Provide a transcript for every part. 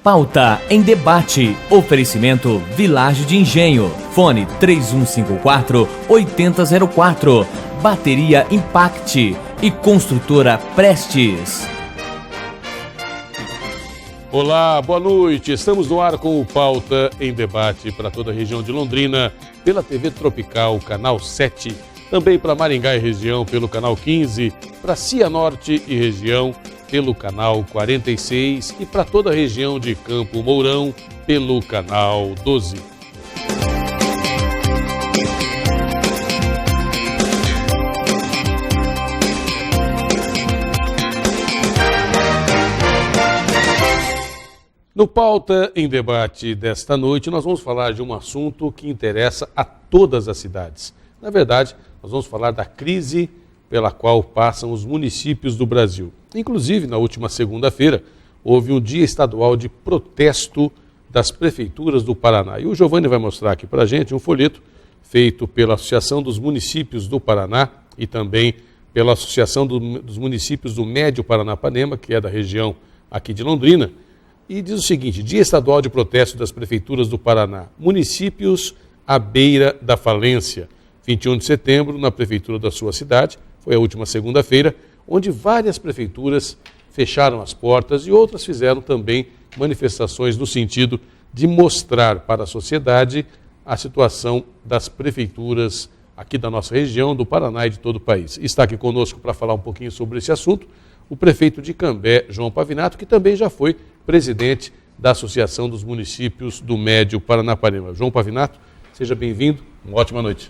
Pauta em debate. Oferecimento Village de Engenho. Fone 3154-8004. Bateria Impact e Construtora Prestes. Olá, boa noite. Estamos no ar com o Pauta em Debate para toda a região de Londrina, pela TV Tropical, canal 7, também para Maringá e região pelo canal 15, para Cianorte e região pelo canal 46 e para toda a região de Campo Mourão pelo canal 12. No Pauta em Debate desta noite, nós vamos falar de um assunto que interessa a todas as cidades. Na verdade, nós vamos falar da crise pela qual passam os municípios do Brasil. Inclusive, na última segunda-feira, houve um dia estadual de protesto das prefeituras do Paraná. E o Giovanni vai mostrar aqui para a gente um folheto feito pela Associação dos Municípios do Paraná e também pela Associação dos Municípios do Médio Paranapanema, que é da região aqui de Londrina. E diz o seguinte: dia estadual de protesto das prefeituras do Paraná, municípios à beira da falência. 21 de setembro, na prefeitura da sua cidade, foi a última segunda-feira, onde várias prefeituras fecharam as portas e outras fizeram também manifestações no sentido de mostrar para a sociedade a situação das prefeituras aqui da nossa região, do Paraná e de todo o país. Está aqui conosco para falar um pouquinho sobre esse assunto o prefeito de Cambé, João Pavinato, que também já foi presidente da Associação dos Municípios do Médio Paranapanema. João Pavinato, seja bem-vindo, uma ótima noite.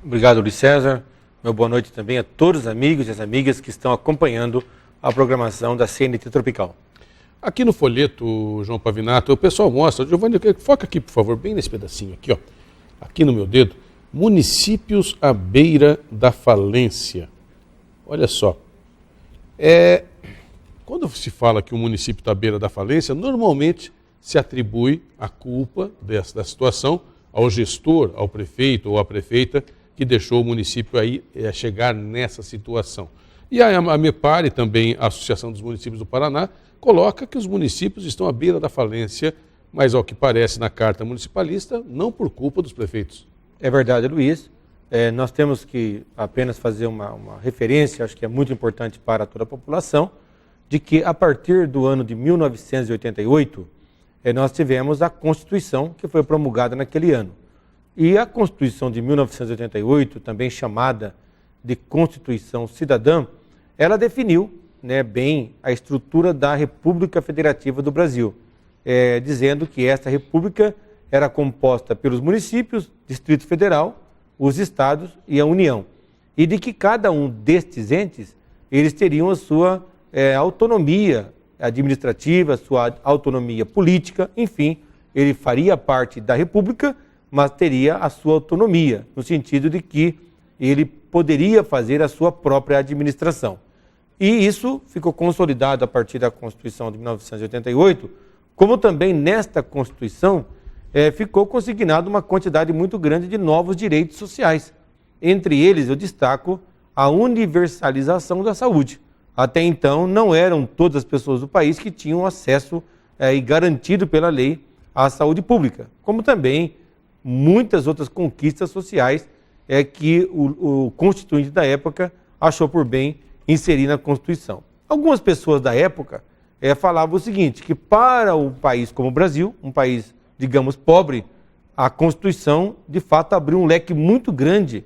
Obrigado, Luiz César. Meu boa noite também a todos os amigos e as amigas que estão acompanhando a programação da CNT Tropical. Aqui no folheto, João Pavinato, o pessoal mostra, Giovanni, foca aqui, por favor, bem nesse pedacinho aqui, ó, aqui no meu dedo, municípios à beira da falência. Olha só. Quando se fala que o município está à beira da falência, normalmente se atribui a culpa da situação ao gestor, ao prefeito ou à prefeita que deixou o município aí chegar nessa situação. E a MEPAR e também a Associação dos Municípios do Paraná coloca que os municípios estão à beira da falência, mas ao que parece na Carta Municipalista, não por culpa dos prefeitos. É verdade, Luiz. Nós temos que apenas fazer uma referência, acho que é muito importante para toda a população, de que a partir do ano de 1988, nós tivemos a Constituição que foi promulgada naquele ano. E a Constituição de 1988, também chamada de Constituição Cidadã, ela definiu bem a estrutura da República Federativa do Brasil, dizendo que esta república era composta pelos municípios, Distrito Federal, os estados e a União. E de que cada um destes entes, eles teriam a sua autonomia administrativa, sua autonomia política, enfim, ele faria parte da República, mas teria a sua autonomia, no sentido de que ele poderia fazer a sua própria administração. E isso ficou consolidado a partir da Constituição de 1988, como também nesta Constituição ficou consignado uma quantidade muito grande de novos direitos sociais. Entre eles, eu destaco a universalização da saúde. Até então, não eram todas as pessoas do país que tinham acesso e garantido pela lei à saúde pública, como também muitas outras conquistas sociais que o constituinte da época achou por bem inserir na Constituição. Algumas pessoas da época falavam o seguinte, que para um país como o Brasil, um país, digamos, pobre, a Constituição, de fato, abriu um leque muito grande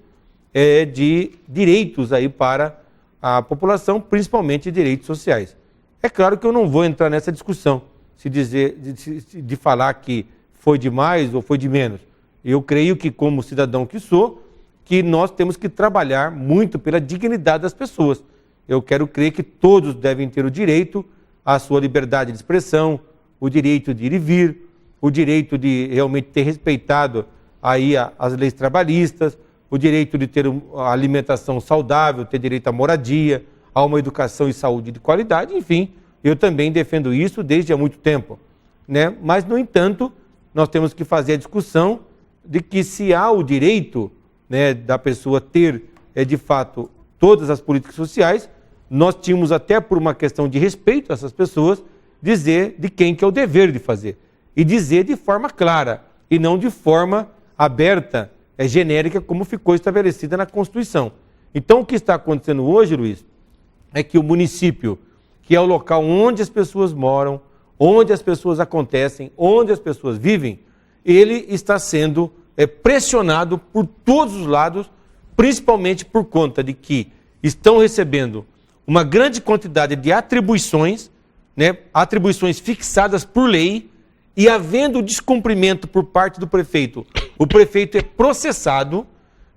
de direitos aí para a população, principalmente direitos sociais. É claro que eu não vou entrar nessa discussão, de falar que foi de mais ou foi de menos. Eu creio que, como cidadão que sou, que nós temos que trabalhar muito pela dignidade das pessoas. Eu quero crer que todos devem ter o direito à sua liberdade de expressão, o direito de ir e vir, o direito de realmente ter respeitado aí as leis trabalhistas, o direito de ter uma alimentação saudável, ter direito à moradia, a uma educação e saúde de qualidade, enfim, eu também defendo isso desde há muito tempo, Mas, no entanto, nós temos que fazer a discussão de que se há o direito da pessoa ter, de fato, todas as políticas sociais, nós tínhamos até por uma questão de respeito a essas pessoas, dizer de quem que é o dever de fazer. E dizer de forma clara, e não de forma aberta, genérica, como ficou estabelecida na Constituição. Então, o que está acontecendo hoje, Luiz, é que o município, que é o local onde as pessoas moram, onde as pessoas acontecem, onde as pessoas vivem, ele está sendo pressionado por todos os lados, principalmente por conta de que estão recebendo uma grande quantidade de atribuições, né, atribuições fixadas por lei, e havendo descumprimento por parte do prefeito, o prefeito é processado,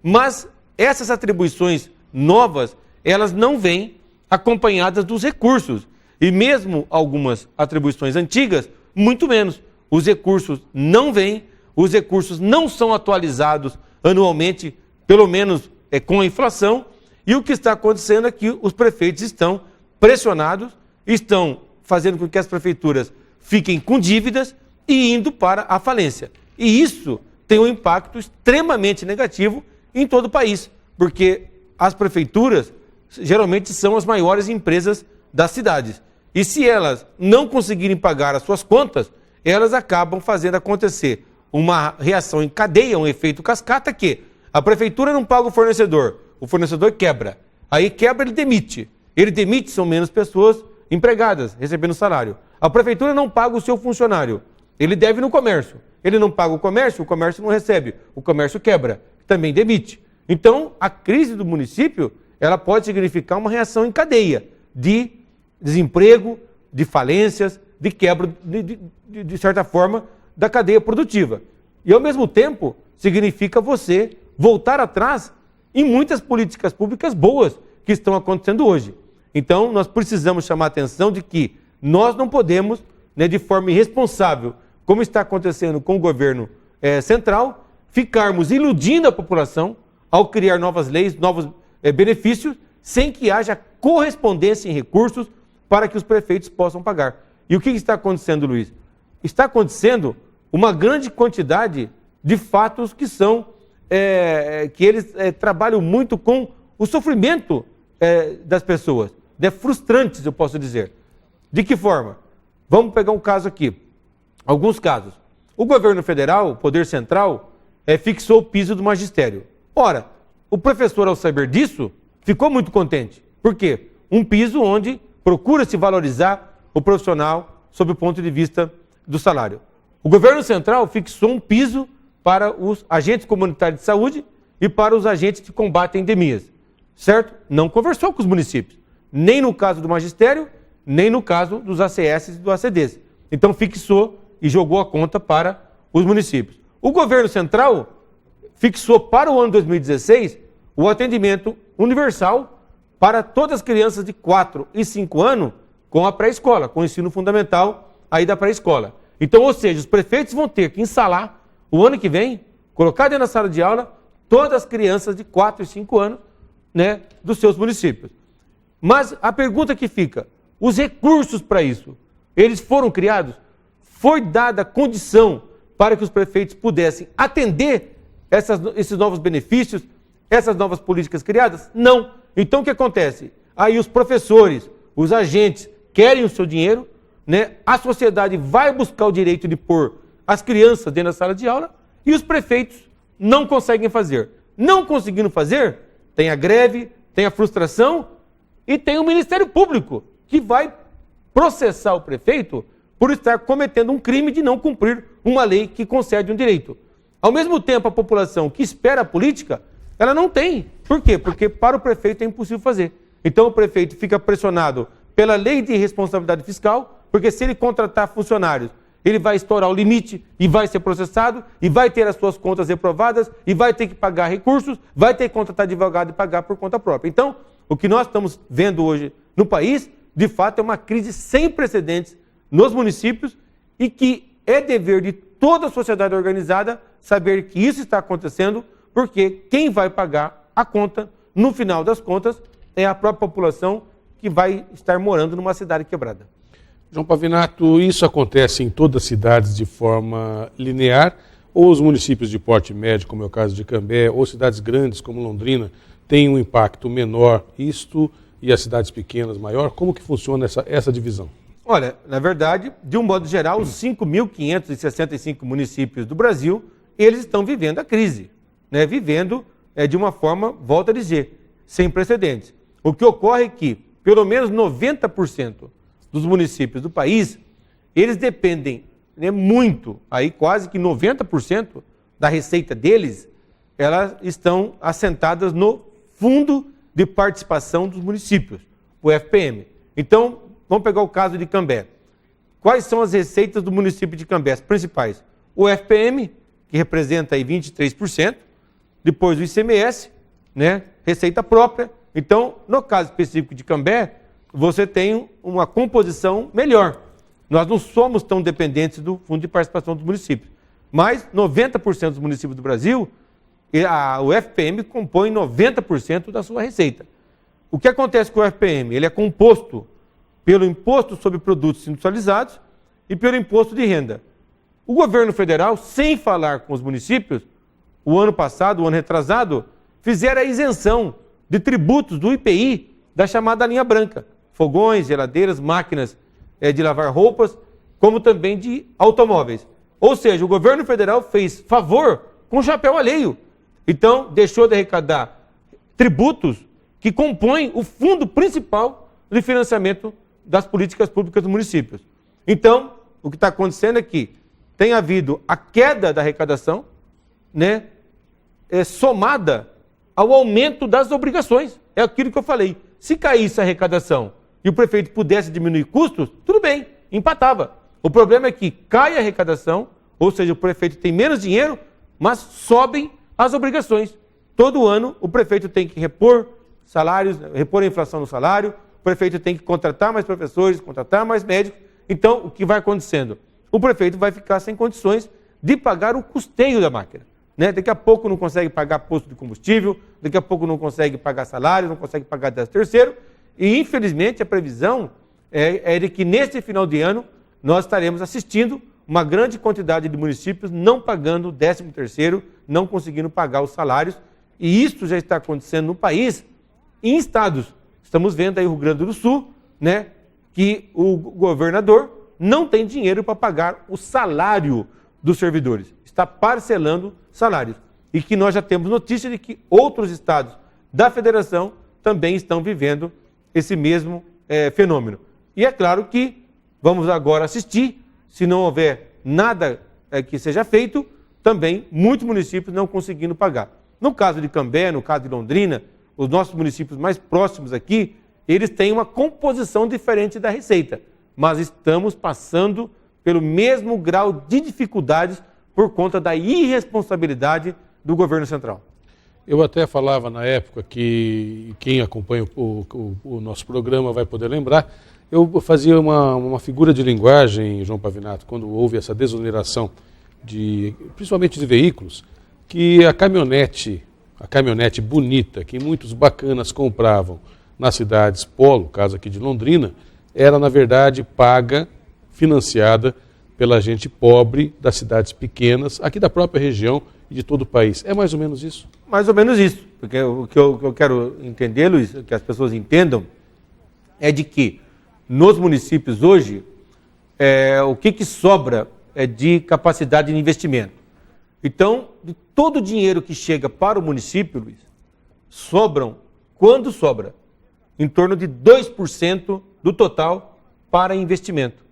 mas essas atribuições novas, elas não vêm acompanhadas dos recursos. E mesmo algumas atribuições antigas, muito menos. Os recursos não vêm, os recursos não são atualizados anualmente, pelo menos com a inflação, e o que está acontecendo é que os prefeitos estão pressionados, estão fazendo com que as prefeituras fiquem com dívidas e indo para a falência. E isso tem um impacto extremamente negativo em todo o país, porque as prefeituras geralmente são as maiores empresas das cidades. E se elas não conseguirem pagar as suas contas, elas acabam fazendo acontecer uma reação em cadeia, um efeito cascata, que a prefeitura não paga o fornecedor quebra. Aí quebra, ele demite. Ele demite, são menos pessoas empregadas, recebendo salário. A prefeitura não paga o seu funcionário. Ele deve no comércio. Ele não paga o comércio não recebe. O comércio quebra, também demite. Então, a crise do município, ela pode significar uma reação em cadeia de desemprego, de falências, de quebra, de certa forma, da cadeia produtiva. E, ao mesmo tempo, significa você voltar atrás em muitas políticas públicas boas que estão acontecendo hoje. Então, nós precisamos chamar a atenção de que nós não podemos, de forma irresponsável, como está acontecendo com o governo central, ficarmos iludindo a população ao criar novas leis, novos benefícios, sem que haja correspondência em recursos para que os prefeitos possam pagar. E o que está acontecendo, Luiz? Está acontecendo uma grande quantidade de fatos que são, que eles trabalham muito com o sofrimento das pessoas, frustrantes, eu posso dizer. De que forma? Vamos pegar um caso aqui. Alguns casos. O governo federal, o poder central, fixou o piso do magistério. Ora, o professor, ao saber disso, ficou muito contente. Por quê? Um piso onde procura-se valorizar o profissional sob o ponto de vista do salário. O governo central fixou um piso para os agentes comunitários de saúde e para os agentes de combate a endemias. Certo? Não conversou com os municípios. Nem no caso do magistério, nem no caso dos ACS e do ACDs. Então fixou e jogou a conta para os municípios. O governo central fixou para o ano 2016 o atendimento universal para todas as crianças de 4 e 5 anos com a pré-escola, com o ensino fundamental aí da pré-escola. Então, ou seja, os prefeitos vão ter que instalar o ano que vem, colocar dentro da sala de aula todas as crianças de 4 e 5 anos, dos seus municípios. Mas a pergunta que fica, os recursos para isso, eles foram criados? Foi dada condição para que os prefeitos pudessem atender esses novos benefícios, essas novas políticas criadas? Não. Então o que acontece? Aí os professores, os agentes querem o seu dinheiro, a sociedade vai buscar o direito de pôr as crianças dentro da sala de aula e os prefeitos não conseguem fazer. Não conseguindo fazer, tem a greve, tem a frustração e tem o Ministério Público, que vai processar o prefeito por estar cometendo um crime de não cumprir uma lei que concede um direito. Ao mesmo tempo, a população que espera a política, ela não tem. Por quê? Porque para o prefeito é impossível fazer. Então o prefeito fica pressionado pela lei de responsabilidade fiscal, porque se ele contratar funcionários, ele vai estourar o limite e vai ser processado, e vai ter as suas contas reprovadas, e vai ter que pagar recursos, vai ter que contratar advogado e pagar por conta própria. Então, o que nós estamos vendo hoje no país, de fato, é uma crise sem precedentes nos municípios e que é dever de toda a sociedade organizada saber que isso está acontecendo, porque quem vai pagar a conta, no final das contas, é a própria população que vai estar morando numa cidade quebrada. João Pavinato, isso acontece em todas as cidades de forma linear, ou os municípios de porte médio, como é o caso de Cambé, ou cidades grandes como Londrina, têm um impacto menor, e as cidades pequenas maior? Como que funciona essa divisão? Olha, na verdade, de um modo geral, os 5.565 municípios do Brasil, eles estão vivendo a crise, né? Vivendo de uma forma, volto a dizer, sem precedentes. O que ocorre é que, pelo menos 90% dos municípios do país, eles dependem, né, muito, aí quase que 90% da receita deles, elas estão assentadas no Fundo de Participação dos Municípios, o FPM. Então, vamos pegar o caso de Cambé. Quais são as receitas do município de Cambé? As principais. O FPM, que representa aí 23%, depois o ICMS, né, receita própria. Então, no caso específico de Cambé, você tem uma composição melhor. Nós não somos tão dependentes do Fundo de Participação dos Municípios. Mas 90% dos municípios do Brasil, o FPM compõe 90% da sua receita. O que acontece com o FPM? Ele é composto pelo Imposto sobre Produtos Industrializados e pelo Imposto de Renda. O governo federal, sem falar com os municípios, o ano passado, o ano retrasado, fizeram a isenção de tributos do IPI da chamada linha branca. Fogões, geladeiras, máquinas de lavar roupas, como também de automóveis. Ou seja, o governo federal fez favor com chapéu alheio. Então, deixou de arrecadar tributos que compõem o fundo principal de financiamento das políticas públicas dos municípios. Então, o que está acontecendo é que tem havido a queda da arrecadação, né, somada ao aumento das obrigações. É aquilo que eu falei. Se caísse a arrecadação e o prefeito pudesse diminuir custos, tudo bem, empatava. O problema é que cai a arrecadação, ou seja, o prefeito tem menos dinheiro, mas sobem as obrigações. Todo ano o prefeito tem que repor salários, repor a inflação no salário, o prefeito tem que contratar mais professores, contratar mais médicos. Então, o que vai acontecendo? O prefeito vai ficar sem condições de pagar o custeio da máquina. Né? Daqui a pouco não consegue pagar posto de combustível, daqui a pouco não consegue pagar salário, não consegue pagar 13º, e infelizmente a previsão é de que neste final de ano nós estaremos assistindo uma grande quantidade de municípios não pagando o 13º, não conseguindo pagar os salários, e isso já está acontecendo no país, em estados. Estamos vendo aí o Rio Grande do Sul, né, que o governador não tem dinheiro para pagar o salário dos servidores, está parcelando salários. E que nós já temos notícia de que outros estados da federação também estão vivendo esse mesmo fenômeno. E é claro que vamos agora assistir, se não houver nada que seja feito, também muitos municípios não conseguindo pagar. No caso de Cambé, no caso de Londrina, os nossos municípios mais próximos aqui, eles têm uma composição diferente da receita, mas estamos passando pelo mesmo grau de dificuldades por conta da irresponsabilidade do governo central. Eu até falava na época que quem acompanha o nosso programa vai poder lembrar, eu fazia uma figura de linguagem, João Pavinato, quando houve essa desoneração, principalmente de veículos, que a caminhonete bonita, que muitos bacanas compravam nas cidades polo, caso aqui de Londrina, era na verdade paga, financiada pela gente pobre das cidades pequenas, aqui da própria região e de todo o país. É mais ou menos isso? Mais ou menos isso, porque o que eu quero entender, Luiz, que as pessoas entendam, é de que nos municípios hoje, o que sobra é de capacidade de investimento. Então, de todo o dinheiro que chega para o município, Luiz, sobram, quando sobra, em torno de 2% do total para investimento.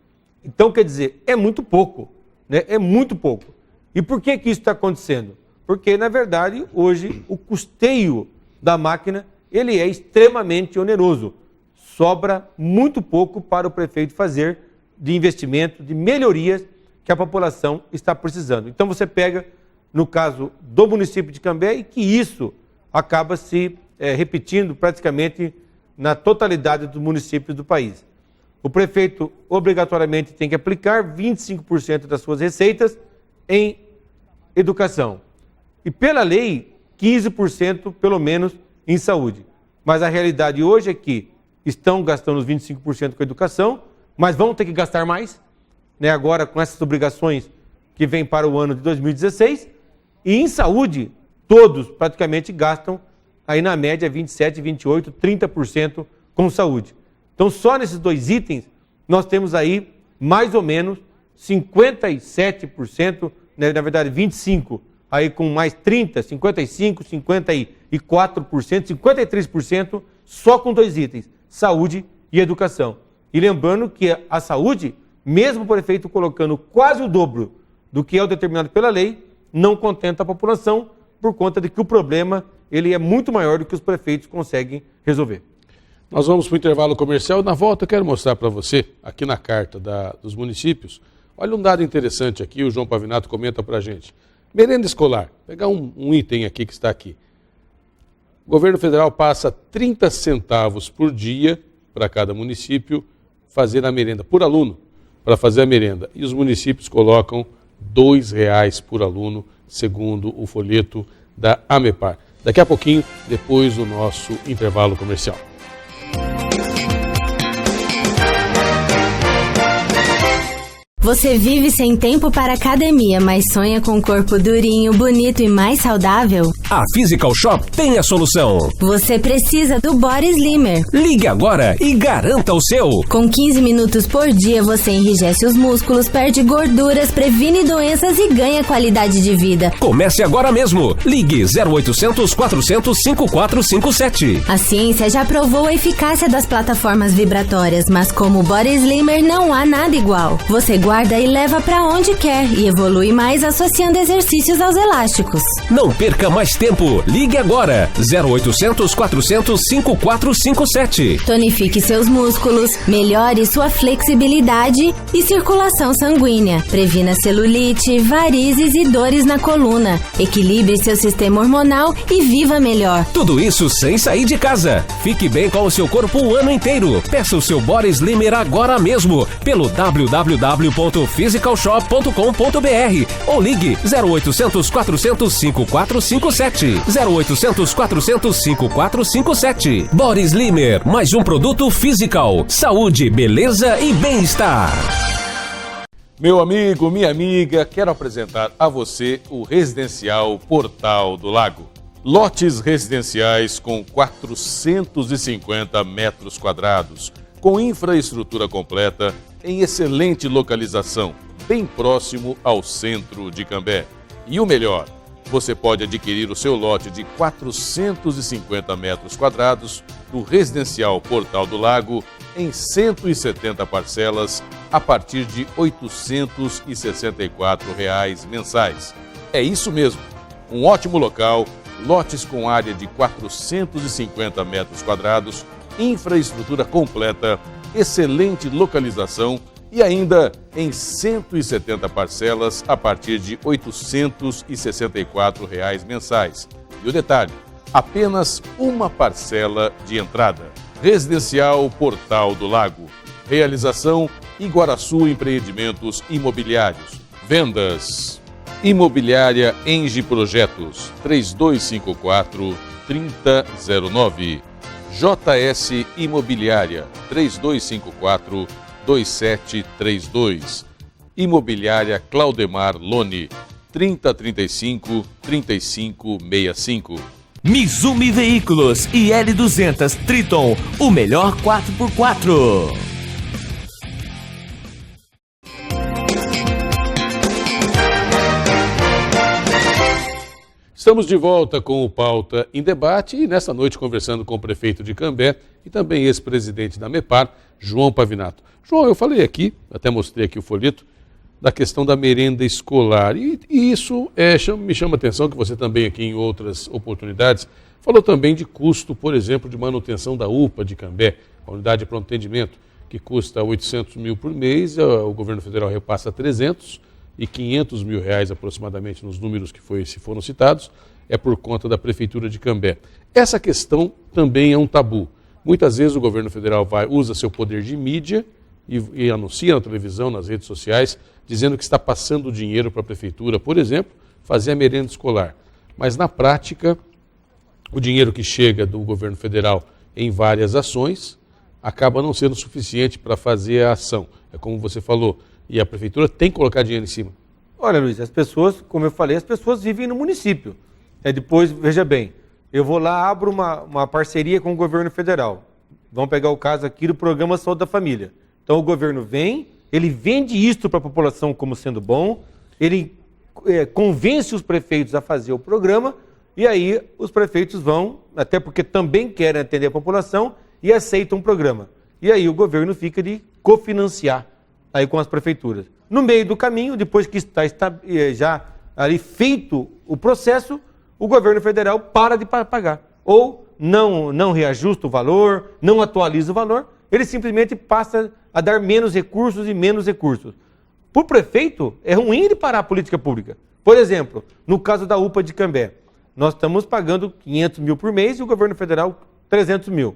Então, quer dizer, é muito pouco, né? É muito pouco. E por que isso está acontecendo? Porque, na verdade, hoje, o custeio da máquina, ele é extremamente oneroso. Sobra muito pouco para o prefeito fazer de investimento, de melhorias que a população está precisando. Então, você pega, no caso do município de Cambé, e que isso acaba se repetindo praticamente na totalidade dos municípios do país. O prefeito obrigatoriamente tem que aplicar 25% das suas receitas em educação. E pela lei, 15% pelo menos em saúde. Mas a realidade hoje é que estão gastando os 25% com educação, mas vão ter que gastar mais, né, agora com essas obrigações que vêm para o ano de 2016. E em saúde, todos praticamente gastam aí na média 27%, 28%, 30% com saúde. Então, só nesses dois itens, nós temos aí mais ou menos 57%, na verdade 25%, aí com mais 30%, 55%, 54%, 53%, só com 2 itens, saúde e educação. E lembrando que a saúde, mesmo o prefeito colocando quase o dobro do que é o determinado pela lei, não contenta a população por conta de que o problema ele é muito maior do que os prefeitos conseguem resolver. Nós vamos para o intervalo comercial. Na volta eu quero mostrar para você, aqui na carta dos municípios, olha um dado interessante aqui, o João Pavinato comenta para a gente. Merenda escolar, pegar um item aqui que está aqui. O governo federal passa 30 centavos por dia para cada município fazer a merenda, por aluno, para fazer a merenda. E os municípios colocam R$2 por aluno, segundo o folheto da AMEPAR. Daqui a pouquinho, depois do nosso intervalo comercial. Você vive sem tempo para academia, mas sonha com um corpo durinho, bonito e mais saudável? A Physical Shop tem a solução. Você precisa do Body Slimmer. Ligue agora e garanta o seu. Com 15 minutos por dia, você enrijece os músculos, perde gorduras, previne doenças e ganha qualidade de vida. Comece agora mesmo. Ligue 0800 400 5457. A ciência já provou a eficácia das plataformas vibratórias, mas como o Body Slimmer não há nada igual. Você guarda e leva para onde quer e evolui mais associando exercícios aos elásticos. Não perca mais tempo. Ligue agora. 0800 400 5457. Tonifique seus músculos, melhore sua flexibilidade e circulação sanguínea. Previna celulite, varizes e dores na coluna. Equilibre seu sistema hormonal e viva melhor. Tudo isso sem sair de casa. Fique bem com o seu corpo o ano inteiro. Peça o seu Body Slimmer agora mesmo pelo www.physicalshop.com.br ou ligue 0800 400 5457. 0800 400 5457. Body Slimmer, mais um produto Physical. Saúde, beleza e bem-estar. Meu amigo, minha amiga, quero apresentar a você o Residencial Portal do Lago. Lotes residenciais com 450 metros quadrados, com infraestrutura completa, em excelente localização, bem próximo ao centro de Cambé. E o melhor, você pode adquirir o seu lote de 450 metros quadrados do Residencial Portal do Lago em 170 parcelas a partir de R$ 864 mensais. É isso mesmo, um ótimo local, lotes com área de 450 metros quadrados, infraestrutura completa, excelente localização e ainda em 170 parcelas a partir de R$ 864 mensais. E o detalhe, apenas uma parcela de entrada. Residencial Portal do Lago. Realização Iguaraçu Empreendimentos Imobiliários. Vendas Imobiliária Engie Projetos 3254-3009. JS Imobiliária 3254-2732. Imobiliária Claudemar Lone 3035-3565. Mizumi Veículos e L200 Triton, o melhor 4x4. Estamos de volta com o Pauta em Debate e nessa noite conversando com o prefeito de Cambé e também ex-presidente da AMEPAR, João Pavinato. João, eu falei aqui, até mostrei aqui o folheto, da questão da merenda escolar. E isso me chama a atenção que você também aqui em outras oportunidades falou também de custo, por exemplo, de manutenção da UPA de Cambé, a unidade de pronto atendimento, que custa 800 mil por mês, o governo federal repassa 300 e 500 mil reais aproximadamente nos números que foram citados, é por conta da Prefeitura de Cambé. Essa questão também é um tabu. Muitas vezes o governo federal usa seu poder de mídia e anuncia na televisão, nas redes sociais, dizendo que está passando dinheiro para a Prefeitura, por exemplo, fazer a merenda escolar. Mas na prática, o dinheiro que chega do governo federal em várias ações acaba não sendo suficiente para fazer a ação. É como você falou, e a Prefeitura tem que colocar dinheiro em cima. Olha, Luiz, as pessoas, como eu falei, as pessoas vivem no município. Depois, veja bem, eu vou lá, abro uma parceria com o governo federal. Vamos pegar o caso aqui do Programa Saúde da Família. Então o governo vem, ele vende isto para a população como sendo bom, ele convence os prefeitos a fazer o programa, e aí os prefeitos vão, até porque também querem atender a população, e aceitam o programa. E aí o governo fica de cofinanciar aí com as prefeituras. No meio do caminho, depois que está já ali feito o processo, o governo federal para de pagar. Ou não reajusta o valor, não atualiza o valor, ele simplesmente passa a dar menos recursos e menos recursos. Para o prefeito, é ruim ele parar a política pública. Por exemplo, no caso da UPA de Cambé, nós estamos pagando 500 mil por mês e o governo federal 300 mil.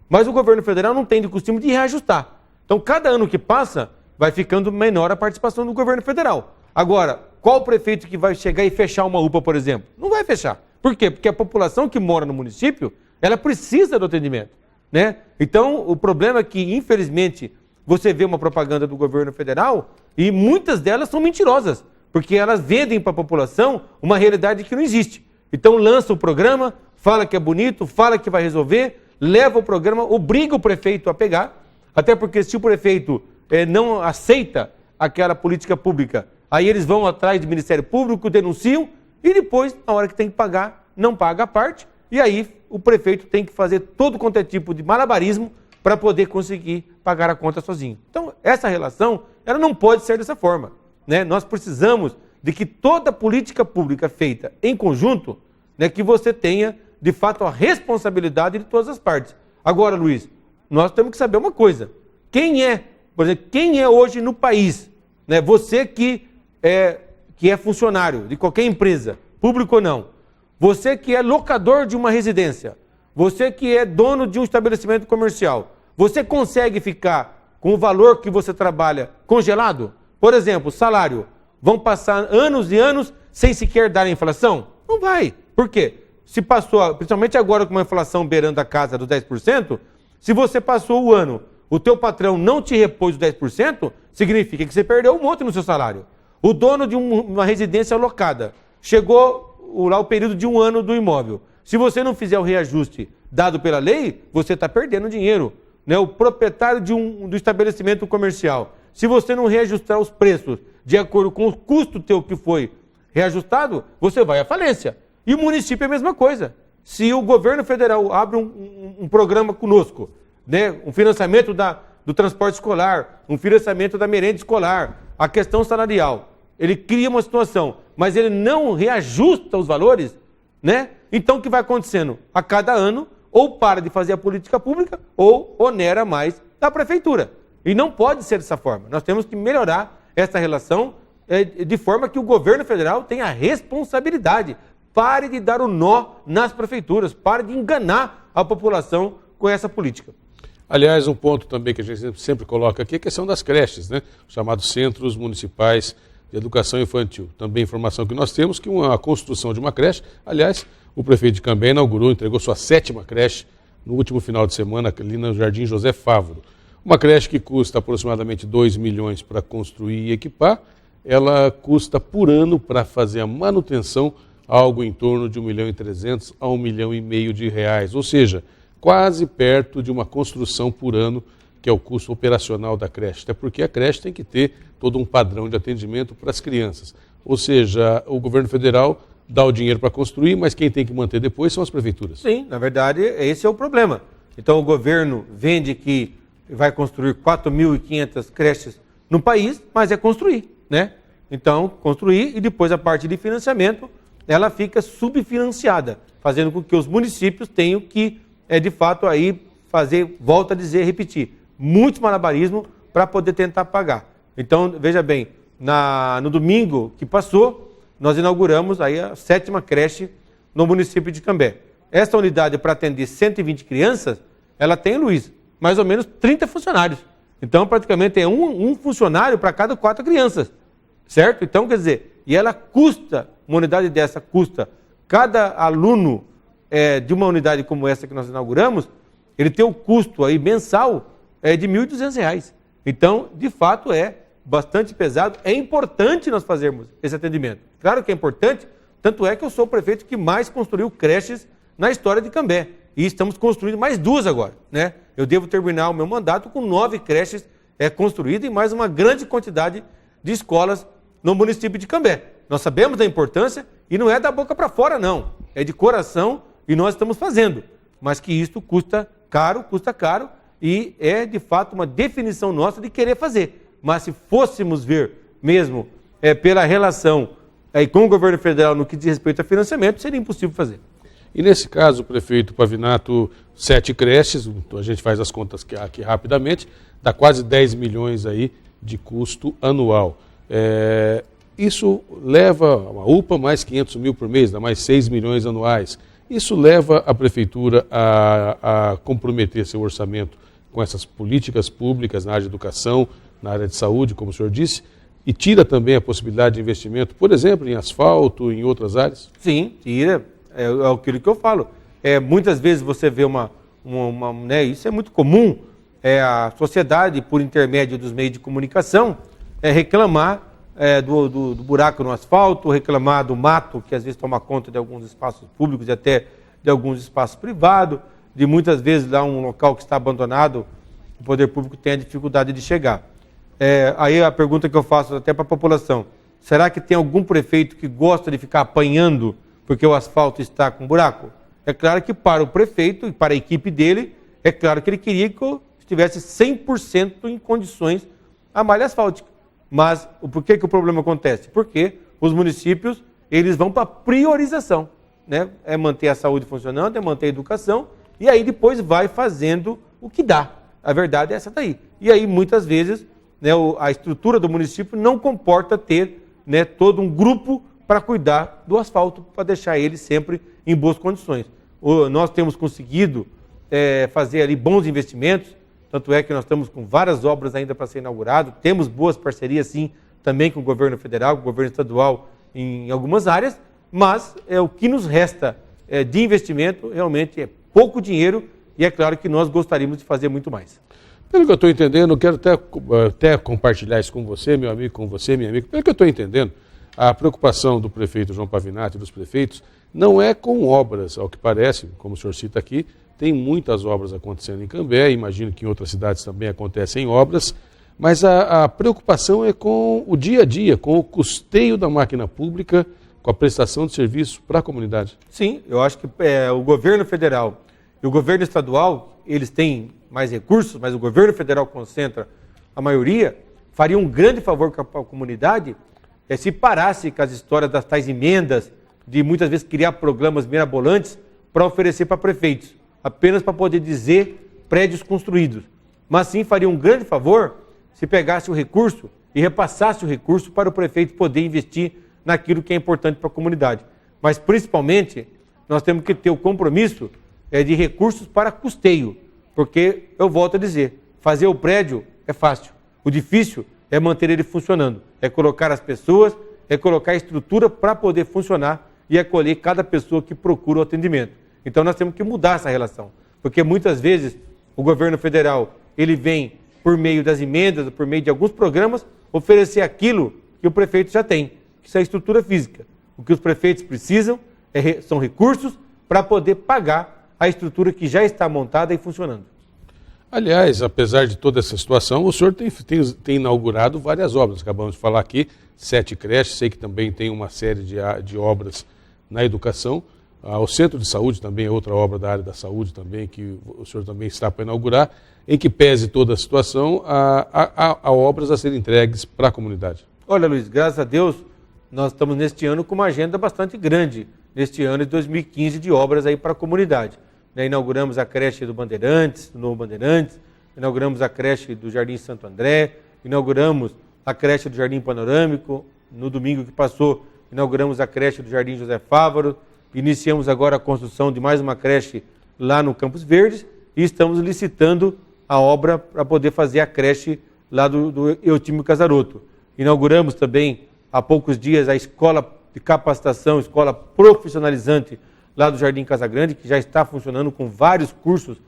Mas o governo federal não tem de costume de reajustar. Então, cada ano que passa, vai ficando menor a participação do governo federal. Agora, qual prefeito que vai chegar e fechar uma UPA, por exemplo? Não vai fechar. Por quê? Porque a população que mora no município, ela precisa do atendimento, né? Então, o problema é que, infelizmente, você vê uma propaganda do governo federal e muitas delas são mentirosas, porque elas vendem para a população uma realidade que não existe. Então, lança o programa, fala que é bonito, fala que vai resolver, leva o programa, obriga o prefeito a pegar, até porque se o prefeito não aceita aquela política pública, aí eles vão atrás do Ministério Público, denunciam, e depois, na hora que tem que pagar, não paga a parte, e aí o prefeito tem que fazer todo quanto é tipo de malabarismo para poder conseguir pagar a conta sozinho. Então, essa relação, ela não pode ser dessa forma, né? Nós precisamos de que toda política pública feita em conjunto, né, que você tenha, de fato, a responsabilidade de todas as partes. Agora, Luiz, nós temos que saber uma coisa. Por exemplo, quem é hoje no país, né, você que é funcionário de qualquer empresa, público ou não, você que é locador de uma residência, você que é dono de um estabelecimento comercial, você consegue ficar com o valor que você trabalha congelado? Por exemplo, salário. Vão passar anos e anos sem sequer dar a inflação? Não vai. Por quê? Se passou, principalmente agora com uma inflação beirando a casa dos 10%, se você passou o ano, o teu patrão não te repôs os 10%, significa que você perdeu um monte no seu salário. O dono de uma residência alocada, chegou lá o período de 1 ano do imóvel. Se você não fizer o reajuste dado pela lei, você está perdendo dinheiro, né? O proprietário do estabelecimento comercial, se você não reajustar os preços de acordo com o custo teu que foi reajustado, você vai à falência. E o município é a mesma coisa. Se o governo federal abre um programa conosco, né, um financiamento do transporte escolar, um financiamento da merenda escolar, a questão salarial, ele cria uma situação, mas ele não reajusta os valores, né? Então o que vai acontecendo? A cada ano, ou para de fazer a política pública, ou onera mais da prefeitura. E não pode ser dessa forma. Nós temos que melhorar essa relação de forma que o governo federal tenha a responsabilidade. Pare de dar o nó nas prefeituras, pare de enganar a população com essa política. Aliás, um ponto também que a gente sempre coloca aqui é a questão das creches, né? Os chamados Centros Municipais de Educação Infantil. Também informação que nós temos que a construção de uma creche, aliás, o prefeito de Cambé inaugurou, entregou sua 7ª creche no último final de semana ali no Jardim José Fávoro. Uma creche que custa aproximadamente 2 milhões para construir e equipar, ela custa por ano para fazer a manutenção algo em torno de 1.300.000 a 1,5 milhão de reais, ou seja, quase perto de uma construção por ano, que é o custo operacional da creche, até porque a creche tem que ter todo um padrão de atendimento para as crianças. Ou seja, o governo federal dá o dinheiro para construir, mas quem tem que manter depois são as prefeituras. Sim, na verdade, esse é o problema. Então o governo vende que vai construir 4.500 creches no país, mas é construir, né? Então, construir e depois a parte de financiamento, ela fica subfinanciada, fazendo com que os municípios tenham que, de fato, aí fazer, volto a dizer, repetir, muito malabarismo para poder tentar pagar. Então, veja bem, no domingo que passou, nós inauguramos aí a 7ª creche no município de Cambé. Essa unidade, para atender 120 crianças, ela tem, Luiz, mais ou menos 30 funcionários. Então, praticamente é um funcionário para cada 4 crianças, certo? Então, quer dizer, e ela custa, uma unidade dessa custa, cada aluno de uma unidade como essa que nós inauguramos, ele tem o custo aí mensal de R$ 1.200. Então, de fato, é bastante pesado. É importante nós fazermos esse atendimento. Claro que é importante, tanto é que eu sou o prefeito que mais construiu creches na história de Cambé. E estamos construindo mais 2 agora, né? Eu devo terminar o meu mandato com 9 creches construída e mais uma grande quantidade de escolas no município de Cambé. Nós sabemos da importância e não é da boca para fora, não. É de coração e nós estamos fazendo. Mas que isso custa caro e é de fato uma definição nossa de querer fazer. Mas se fôssemos ver mesmo pela relação com o governo federal no que diz respeito a financiamento, seria impossível fazer. E nesse caso, o prefeito Pavinato, 7 creches, a gente faz as contas aqui rapidamente, dá quase 10 milhões aí de custo anual. Isso leva a UPA mais 500 mil por mês, dá mais 6 milhões anuais. Isso leva a prefeitura a comprometer seu orçamento com essas políticas públicas na área de educação, na área de saúde, como o senhor disse, e tira também a possibilidade de investimento, por exemplo, em asfalto, em outras áreas? Sim, tira. É aquilo que eu falo. Muitas vezes você vê isso é muito comum, a sociedade, por intermédio dos meios de comunicação, reclamar do buraco no asfalto, reclamar do mato, que às vezes toma conta de alguns espaços públicos e até de alguns espaços privados, de muitas vezes lá um local que está abandonado, o poder público tem a dificuldade de chegar. Aí a pergunta que eu faço até para a população, será que tem algum prefeito que gosta de ficar apanhando porque o asfalto está com buraco? É claro que para o prefeito e para a equipe dele, é claro que ele queria que eu estivesse 100% em condições a malha asfáltica. Mas por que o problema acontece? Porque os municípios, eles vão para a priorização, né? É manter a saúde funcionando, é manter a educação, e aí depois vai fazendo o que dá. A verdade é essa daí. E aí, muitas vezes, né, a estrutura do município não comporta ter, né, todo um grupo para cuidar do asfalto, para deixar ele sempre em boas condições. Nós temos conseguido fazer ali bons investimentos, tanto é que nós estamos com várias obras ainda para ser inaugurado, temos boas parcerias sim, também com o governo federal, com o governo estadual em algumas áreas, mas o que nos resta de investimento realmente é pouco dinheiro e é claro que nós gostaríamos de fazer muito mais. Pelo que eu estou entendendo, eu quero até compartilhar isso com você, meu amigo, com você, minha amiga. Pelo que eu estou entendendo, a preocupação do prefeito João Pavinato e dos prefeitos não é com obras, ao que parece, como o senhor cita aqui, tem muitas obras acontecendo em Cambé, imagino que em outras cidades também acontecem obras, mas a preocupação é com o dia a dia, com o custeio da máquina pública, com a prestação de serviço para a comunidade. Sim, eu acho que o governo federal e o governo estadual, eles têm mais recursos, mas o governo federal concentra a maioria, faria um grande favor com a comunidade se parasse com as histórias das tais emendas, de muitas vezes criar programas mirabolantes para oferecer para prefeitos, apenas para poder dizer prédios construídos. Mas sim faria um grande favor se pegasse o recurso e repassasse o recurso para o prefeito poder investir naquilo que é importante para a comunidade. Mas principalmente nós temos que ter o compromisso de recursos para custeio, porque eu volto a dizer, fazer o prédio é fácil, o difícil é manter ele funcionando, é colocar as pessoas, é colocar a estrutura para poder funcionar e acolher cada pessoa que procura o atendimento. Então nós temos que mudar essa relação, porque muitas vezes o governo federal ele vem por meio das emendas, por meio de alguns programas, oferecer aquilo que o prefeito já tem, que é a estrutura física. O que os prefeitos precisam são recursos para poder pagar a estrutura que já está montada e funcionando. Aliás, apesar de toda essa situação, o senhor tem inaugurado várias obras. Acabamos de falar aqui, 7 creches, sei que também tem uma série de obras na educação. O Centro de Saúde também é outra obra da área da saúde também, que o senhor também está para inaugurar, em que pese toda a situação, há obras a serem entregues para a comunidade. Olha, Luiz, graças a Deus, nós estamos neste ano com uma agenda bastante grande, neste ano de 2015, de obras aí para a comunidade. Inauguramos a creche do Bandeirantes, do Novo Bandeirantes, inauguramos a creche do Jardim Santo André, inauguramos a creche do Jardim Panorâmico, no domingo que passou, inauguramos a creche do Jardim José Fávaro, iniciamos agora a construção de mais uma creche lá no Campos Verdes e estamos licitando a obra para poder fazer a creche lá do Eutímio Casaroto. Inauguramos também, há poucos dias, a escola de capacitação, escola profissionalizante lá do Jardim Casagrande, que já está funcionando com vários cursos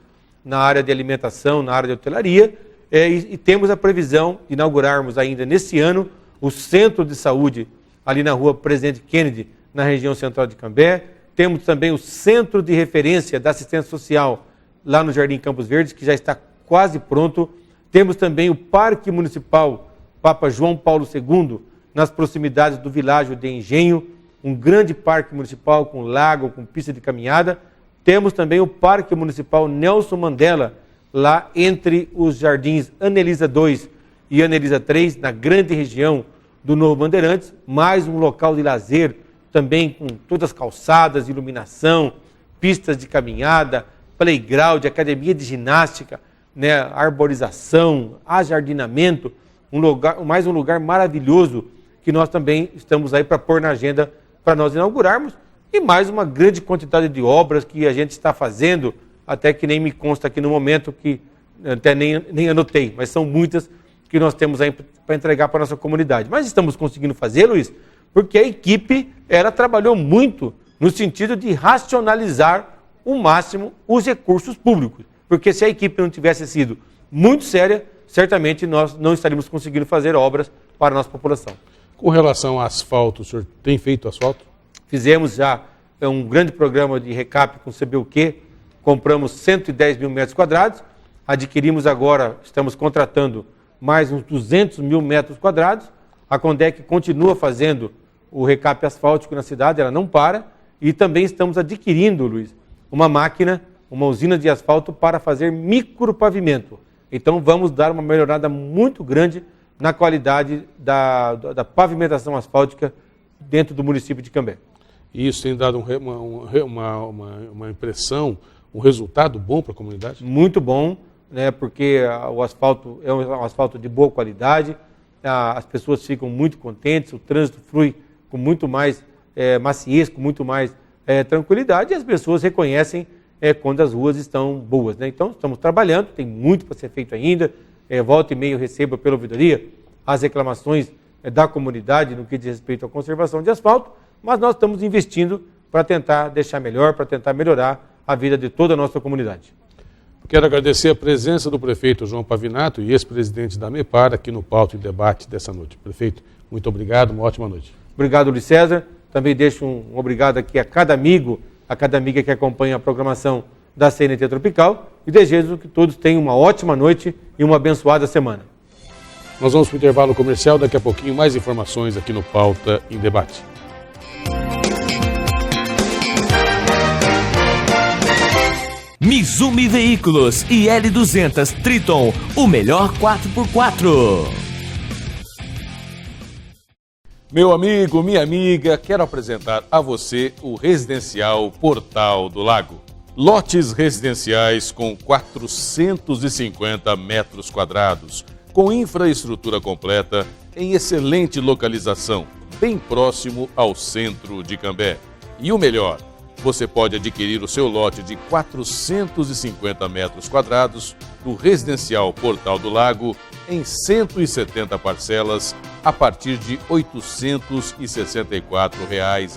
na área de alimentação, na área de hotelaria, e temos a previsão de inaugurarmos ainda nesse ano o Centro de Saúde ali na rua Presidente Kennedy, na região central de Cambé. Temos também o Centro de Referência da Assistência Social lá no Jardim Campos Verdes, que já está quase pronto Temos também o Parque Municipal Papa João Paulo II, nas proximidades do Világio de Engenho, um grande parque municipal com lago, com pista de caminhada. Temos também o Parque Municipal Nelson Mandela, lá entre os Jardins Anelisa 2 e Anelisa 3, na grande região do Novo Bandeirantes, mais um local de lazer, também com todas as calçadas, iluminação, pistas de caminhada, playground, academia de ginástica, né, arborização, ajardinamento, mais um lugar maravilhoso que nós também estamos aí para pôr na agenda para nós inaugurarmos, e mais uma grande quantidade de obras que a gente está fazendo, até que nem me consta aqui no momento, que até nem anotei, mas são muitas que nós temos aí para entregar para a nossa comunidade. Mas estamos conseguindo fazer, Luiz, porque a equipe ela trabalhou muito no sentido de racionalizar o máximo os recursos públicos. Porque se a equipe não tivesse sido muito séria, certamente nós não estaríamos conseguindo fazer obras para a nossa população. Com relação a asfalto, o senhor tem feito asfalto? Fizemos já um grande programa de recap com o CBUQ, compramos 110 mil metros quadrados, adquirimos agora, estamos contratando mais uns 200 mil metros quadrados, a Condec continua fazendo o recap asfáltico na cidade, ela não para, e também estamos adquirindo, Luiz, uma máquina, uma usina de asfalto para fazer micropavimento. Então vamos dar uma melhorada muito grande na qualidade da pavimentação asfáltica dentro do município de Cambé. E isso tem dado uma impressão, um resultado bom para a comunidade? Muito bom, né, porque o asfalto é um asfalto de boa qualidade, as pessoas ficam muito contentes, o trânsito flui com muito mais maciez, com muito mais tranquilidade, e as pessoas reconhecem quando as ruas estão boas, né? Então, estamos trabalhando, tem muito para ser feito ainda, volta e meia eu recebo pela ouvidoria as reclamações da comunidade no que diz respeito à conservação de asfalto, mas nós estamos investindo para tentar deixar melhor, para tentar melhorar a vida de toda a nossa comunidade. Quero agradecer a presença do prefeito João Pavinato e ex-presidente da MEPAR aqui no Pauta e Debate dessa noite. Prefeito, muito obrigado, uma ótima noite. Obrigado, Luiz César. Também deixo um obrigado aqui a cada amigo, a cada amiga que acompanha a programação da CNT Tropical e desejo que todos tenham uma ótima noite e uma abençoada semana. Nós vamos para o intervalo comercial, daqui a pouquinho mais informações aqui no Pauta em Debate. Mizumi Veículos e L200 Triton, o melhor 4x4. Meu amigo, minha amiga, quero apresentar a você o Residencial Portal do Lago. Lotes residenciais com 450 metros quadrados, com infraestrutura completa, em excelente localização, bem próximo ao centro de Cambé. E o melhor, você pode adquirir o seu lote de 450 metros quadrados do Residencial Portal do Lago em 170 parcelas a partir de R$ 864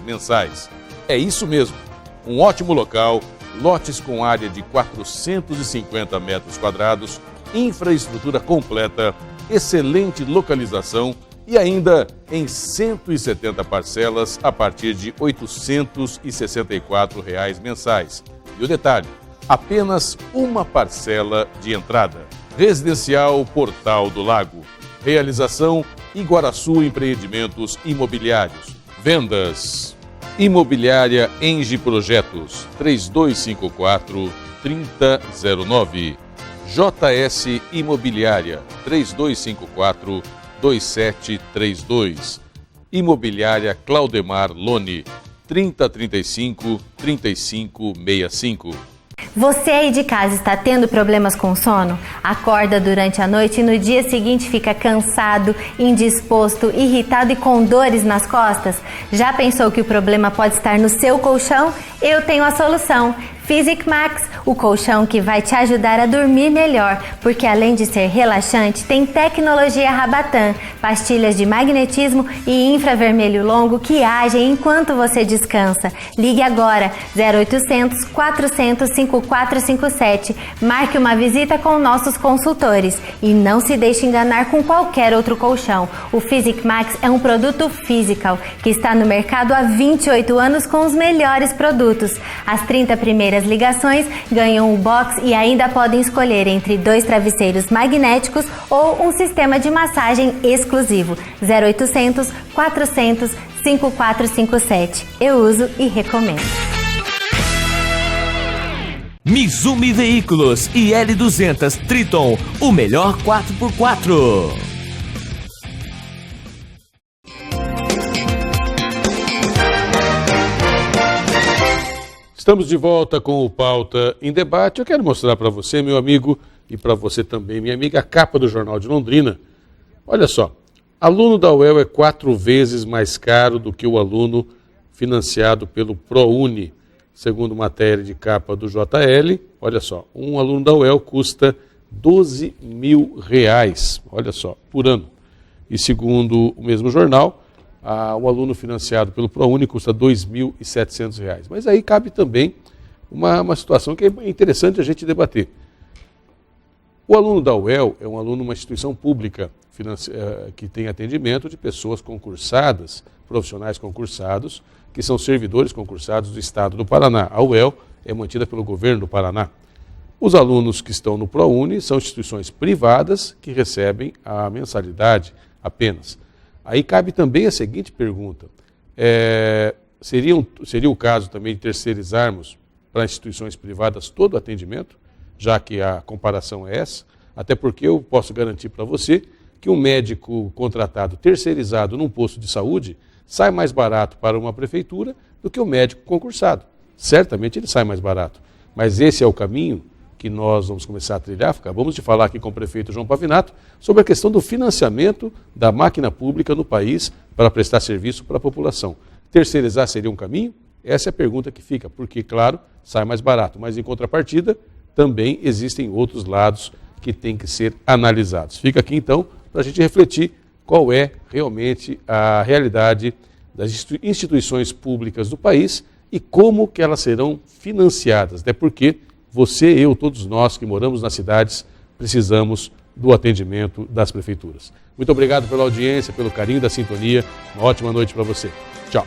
mensais. É isso mesmo, um ótimo local, lotes com área de 450 metros quadrados, infraestrutura completa, excelente localização e ainda em 170 parcelas a partir de R$ 864 mensais. E o detalhe, apenas uma parcela de entrada. Residencial Portal do Lago. Realização Iguaraçu Empreendimentos Imobiliários. Vendas Imobiliária Engie Projetos 3254-3009. JS Imobiliária 3254-2732. Imobiliária Claudemar Lone 3035-3565. Você aí de casa está tendo problemas com sono? Acorda durante a noite e no dia seguinte fica cansado, indisposto, irritado e com dores nas costas? Já pensou que o problema pode estar no seu colchão? Eu tenho a solução. Physic Max, o colchão que vai te ajudar a dormir melhor, porque além de ser relaxante, tem tecnologia Rabatan, pastilhas de magnetismo e infravermelho longo que agem enquanto você descansa. Ligue agora, 0800 400 5457. Marque uma visita com nossos consultores e não se deixe enganar com qualquer outro colchão. O Physic Max é um produto Physical que está no mercado há 28 anos com os melhores produtos. As 30 primeiras primeiras ligações ganham um box e ainda podem escolher entre 2 travesseiros magnéticos ou um sistema de massagem exclusivo. 0800 400 5457. Eu uso e recomendo. Mizumi Veículos e L200 Triton, o melhor 4x4. Estamos de volta com o Pauta em Debate. Eu quero mostrar para você, meu amigo, e para você também, minha amiga, a capa do Jornal de Londrina. Olha só, aluno da UEL é 4 vezes mais caro do que o aluno financiado pelo ProUni. Segundo matéria de capa do JL, olha só, um aluno da UEL custa R$12 mil, olha só, por ano. E segundo o mesmo jornal, o aluno financiado pelo ProUni custa R$ 2.700. Mas aí cabe também uma situação que é interessante a gente debater. O aluno da UEL é um aluno, uma instituição pública que tem atendimento de pessoas concursadas, profissionais concursados, que são servidores concursados do Estado do Paraná. A UEL é mantida pelo governo do Paraná. Os alunos que estão no ProUni são instituições privadas que recebem a mensalidade apenas. Aí cabe também a seguinte pergunta. Seria o caso também de terceirizarmos para instituições privadas todo o atendimento, já que a comparação é essa? Até porque eu posso garantir para você que um médico contratado terceirizado num posto de saúde sai mais barato para uma prefeitura do que o médico concursado. Certamente ele sai mais barato. Mas esse é o caminho que nós vamos começar a trilhar. Acabamos de falar aqui com o prefeito João Pavinato sobre a questão do financiamento da máquina pública no país para prestar serviço para a população. Terceirizar seria um caminho? Essa é a pergunta que fica, porque, claro, sai mais barato, mas em contrapartida também existem outros lados que têm que ser analisados. Fica aqui então para a gente refletir qual é realmente a realidade das instituições públicas do país e como que elas serão financiadas, até porque você, eu, todos nós que moramos nas cidades, precisamos do atendimento das prefeituras. Muito obrigado pela audiência, pelo carinho da sintonia. Uma ótima noite para você. Tchau.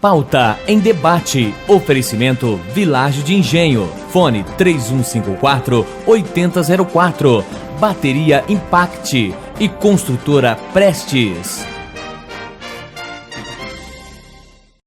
Pauta em Debate. Oferecimento Vilagem de Engenho. Fone 3154-8004. Bateria Impact e Construtora Prestes.